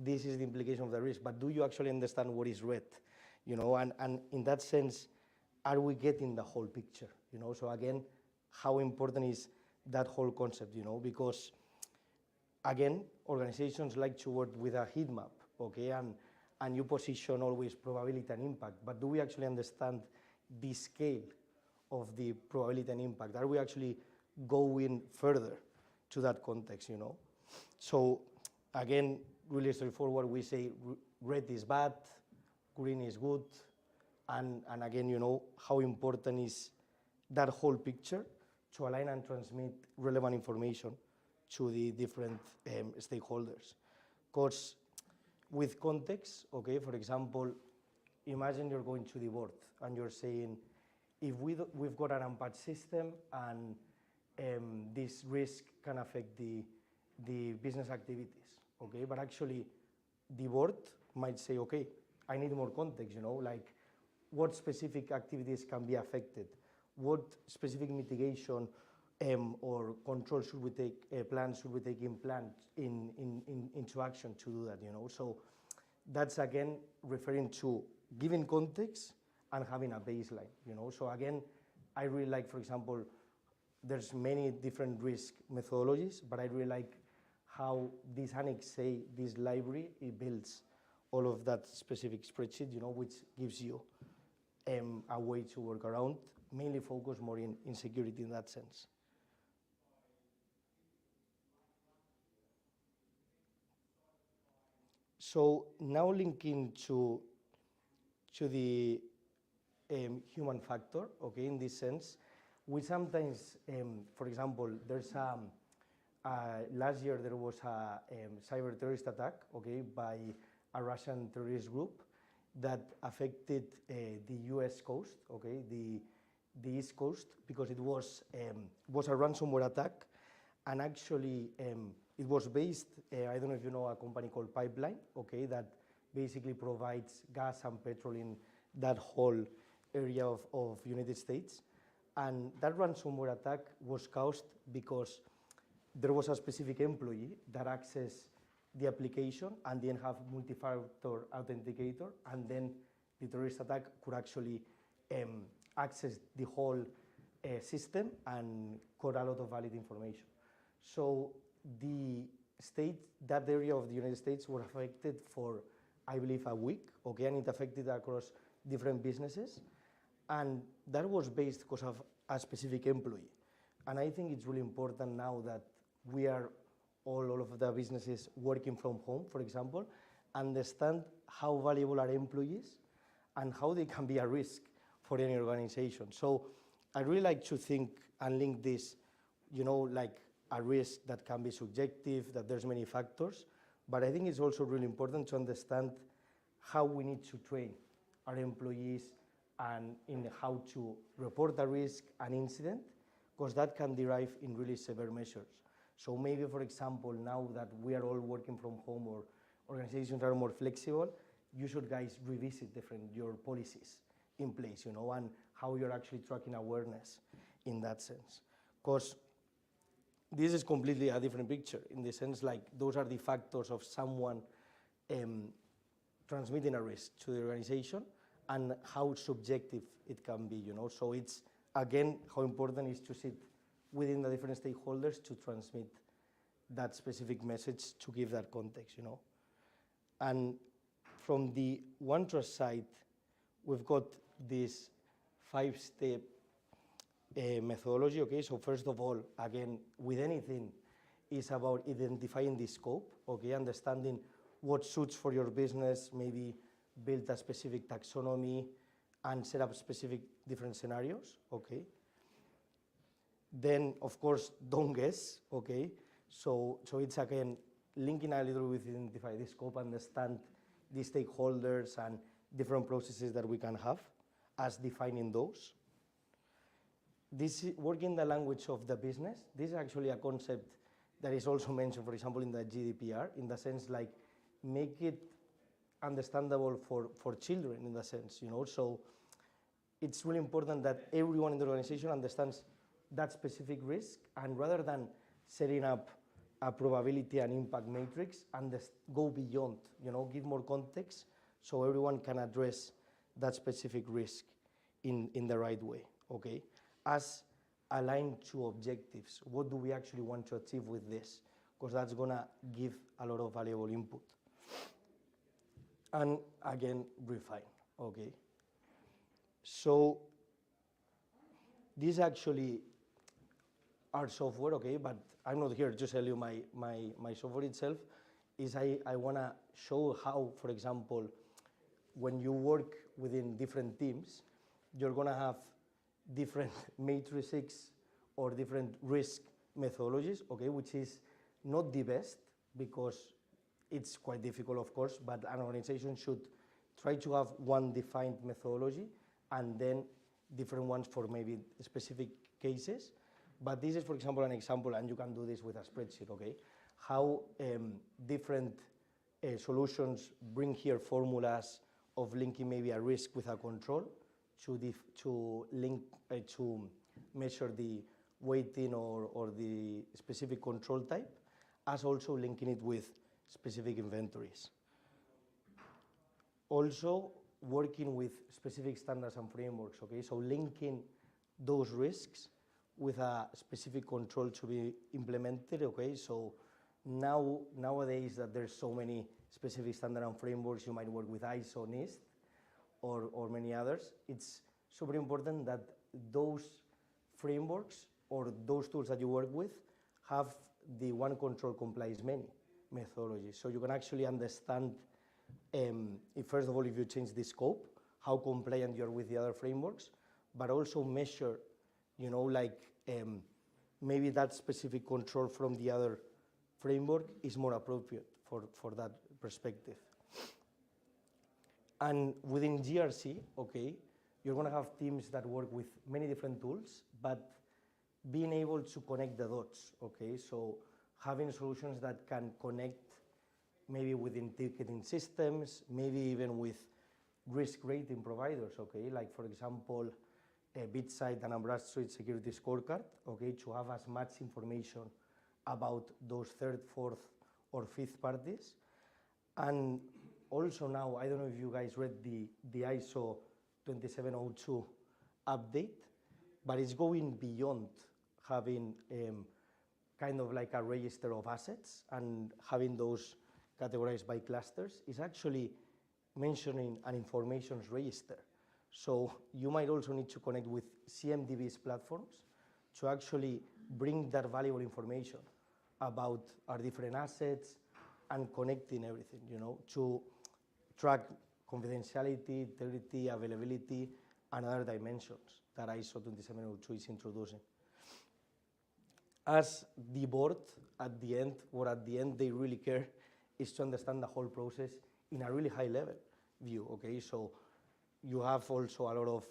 this is the implication of the risk, but do you actually understand what is red? And in that sense, are we getting the whole picture? So again, how important is that whole concept? Because again, organizations like to work with a heat map, okay, and you position always probability and impact, but do we actually understand the scale of the probability and impact? Are we actually going further to that context? So again, really straightforward, we say red is bad, green is good, and again, how important is that whole picture to align and transmit relevant information to the different stakeholders. Because with context, okay, for example, imagine you're going to the board and you're saying, if we've got an unpatched system and this risk can affect the business activities, okay, but actually the board might say, okay, I need more context, like what specific activities can be affected, what specific mitigation or control should we take, plans should we take into action to do that, So that's again referring to giving context and having a baseline, So again, I really like, for example, there's many different risk methodologies, but I really like how this Annex say, this library, it builds all of that specific spreadsheet, which gives you a way to work around, mainly focus more in security in that sense. So now linking to the human factor, okay, in this sense, we sometimes, for example, there's last year there was a cyber terrorist attack, okay, by a Russian terrorist group that affected the US coast, okay, the East Coast, because it was a ransomware attack, and actually it was based, I don't know if you know a company called Pipeline, okay, that basically provides gas and petrol in that whole area of United States. And that ransomware attack was caused because there was a specific employee that accessed the application and then have multi-factor authenticator, and then the terrorist attack could actually access the whole system and got a lot of valid information. So the state, that area of the United States were affected for, I believe, a week, okay, and it affected across different businesses. And that was based because of a specific employee. And I think it's really important now that we are all of the businesses working from home, for example, understand how valuable are employees and how they can be a risk for any organization. So I really like to think and link this, like a risk that can be subjective, that there's many factors, but I think it's also really important to understand how we need to train our employees and in how to report a risk, an incident, because that can derive in really severe measures. So maybe, for example, now that we are all working from home or organizations are more flexible, you should guys revisit your policies in place, and how you're actually tracking awareness in that sense. Because this is completely a different picture in the sense like those are the factors of someone transmitting a risk to the organization and how subjective it can be, So it's, again, how important it is to sit within the different stakeholders to transmit that specific message to give that context, And from the OneTrust side, we've got this 5-step methodology, okay? So first of all, again, with anything, it's about identifying the scope, okay? Understanding what suits for your business, maybe build a specific taxonomy and set up specific different scenarios, okay? Then, of course, don't guess, okay? So it's, again, linking a little with identify the scope, understand the stakeholders and different processes that we can have as defining those. This working the language of the business, this is actually a concept that is also mentioned, for example, in the GDPR, in the sense like make it understandable for children in the sense, So it's really important that everyone in the organization understands that specific risk, and rather than setting up a probability and impact matrix and go beyond, give more context so everyone can address that specific risk in the right way, okay? As aligned to objectives, what do we actually want to achieve with this? Because that's gonna give a lot of valuable input. And again, refine, okay? So this actually our software, okay, but I'm not here to sell you my software itself. Is I wanna show how, for example, when you work within different teams, you're gonna have different matrices or different risk methodologies, okay, which is not the best because it's quite difficult, of course, but an organization should try to have one defined methodology and then different ones for maybe specific cases. But this is, for example, an example, and you can do this with a spreadsheet, okay? How different solutions bring here formulas of linking maybe a risk with a control to link to measure the weighting or the specific control type, as also linking it with specific inventories. Also working with specific standards and frameworks, okay? So linking those risks with a specific control to be implemented, okay? So nowadays that there's so many specific standard and frameworks, you might work with ISO, NIST, or many others. It's super important that those frameworks or those tools that you work with have the one control complies many methodology. So you can actually understand, if first of all, if you change the scope, how compliant you're with the other frameworks, but also measure, maybe that specific control from the other framework is more appropriate for that perspective. And within GRC, okay, you're gonna have teams that work with many different tools, but being able to connect the dots, okay? So having solutions that can connect maybe within ticketing systems, maybe even with risk rating providers, okay? Like for example, a BitSight and a Bradstreet security scorecard, okay? To have as much information about those third, fourth, or fifth parties. And also now, I don't know if you guys read the ISO 27002 update, but it's going beyond having kind of like a register of assets and having those categorized by clusters. It's actually mentioning an informations register. So you might also need to connect with CMDB's platforms to actually bring that valuable information about our different assets and connecting everything, to track confidentiality, integrity, availability, and other dimensions that ISO 27002 is introducing. As the board, at the end they really care is to understand the whole process in a really high level view, okay? So you have also a lot of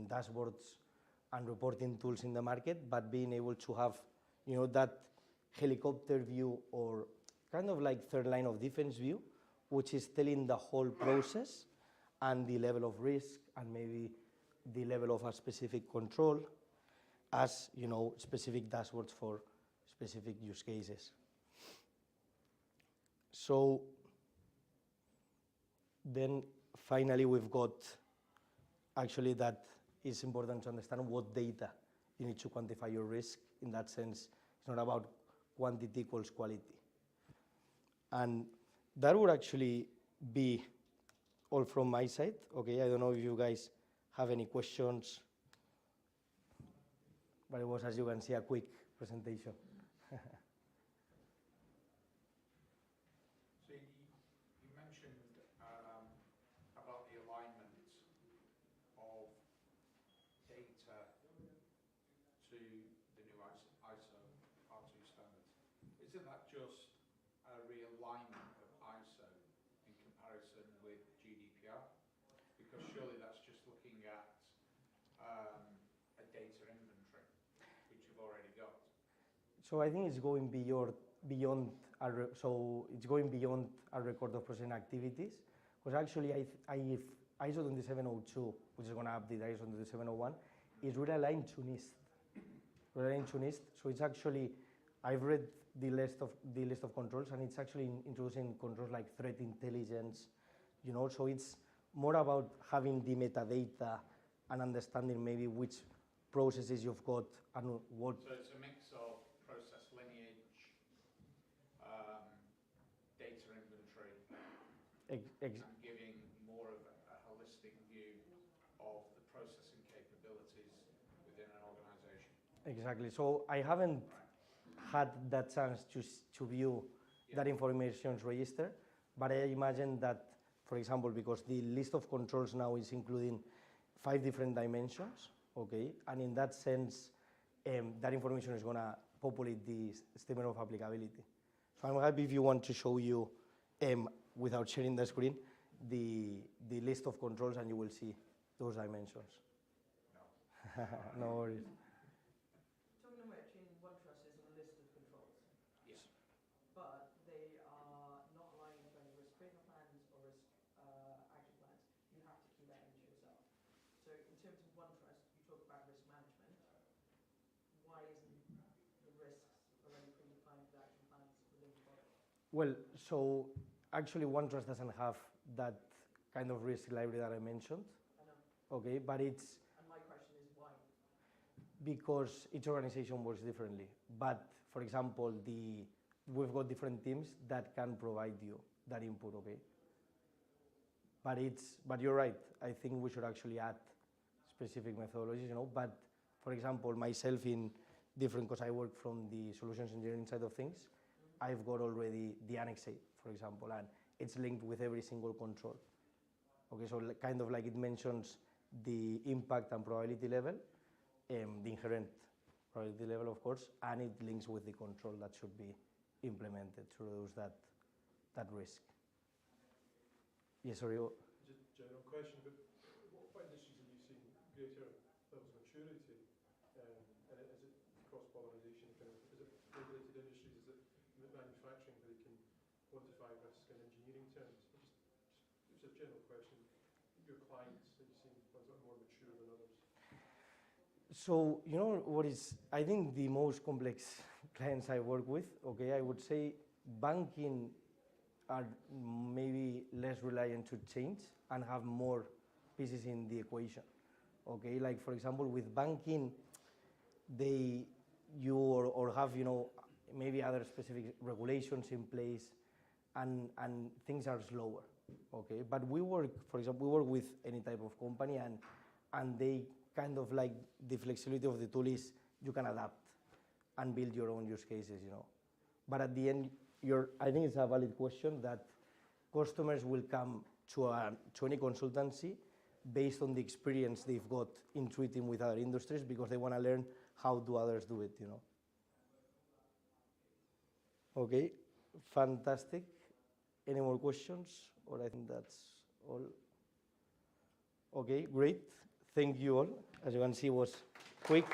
dashboards and reporting tools in the market, but being able to have, that helicopter view or kind of like third line of defense view, which is telling the whole process and the level of risk and maybe the level of a specific control as, specific dashboards for specific use cases. So then finally we've got actually that it's important to understand what data you need to quantify your risk. In that sense, it's not about quantity equals quality. And that would actually be all from my side. Okay, I don't know if you guys have any questions, but it was, as you can see, a quick presentation. So you mentioned about the alignment of data to the new ISO R2 standards. Isn't that just a realignment of ISO in comparison with GDPR? Because surely that's just looking at a data inventory, which you've already got. So I think it's going beyond our, so it's going beyond our record of processing activities, because actually if ISO 27002, which is going to update ISO 27001, is really aligned to NIST. So it's actually, I've read the list of controls, and it's actually introducing controls like threat intelligence, so it's more about having the metadata and understanding maybe which processes you've got and what. So it's a mix of process lineage, data inventory, and giving more of a holistic view of the processing capabilities within an organization. Exactly. So I haven't had that chance to view that information's register, but I imagine that, for example, because the list of controls now is including 5 different dimensions, okay, and in that sense, that information is going to populate the statement of applicability. So I'm happy if you want to show you, without sharing the screen, the list of controls, and you will see those dimensions. No. No worries. Talking about in OneTrust is a list of controls. Yes. But they are not aligning to any risk treatment plans or risk action plans. You have to keep that into yourself. So in terms of OneTrust, you talk about risk management. Why isn't the risks already predefined for the action plans within the product? Well, so actually OneTrust doesn't have that kind of risk library that I mentioned. I know. Okay, but it's And my question is why? because each organization works differently. But for example, we've got different teams that can provide you that input, okay? But you're right. I think we should actually add specific methodologies, But for example, myself in different, because I work from the solutions engineering side of things, I've got already the Annex A, for example, and it's linked with every single control. Okay, so kind of like it mentions the impact and probability level, the inherent probability level, of course, and it links with the control that should be implemented to reduce that risk. Yes, sorry. Just a general question, but what industries have you seen greater levels of maturity? And is it cross-polarization? Is it regulated industries? Is it manufacturing where you can quantify risk in engineering terms? It's a general question. Your clients, have you seen ones that are more mature than others? So, what is, I think the most complex clients I work with, okay, I would say banking are maybe less reliant to change and have more pieces in the equation, okay? Like, for example, with banking, or have, maybe other specific regulations in place and things are slower, okay? But we work, for example, we work with any type of company and they kind of like the flexibility of the tool is you can adapt and build your own use cases, But at the end, I think it's a valid question that customers will come to any consultancy based on the experience they've got in treating with other industries because they want to learn how do others do it, Okay, fantastic. Any more questions? Or I think that's all. Okay, great. Thank you all. As you can see, it was quick.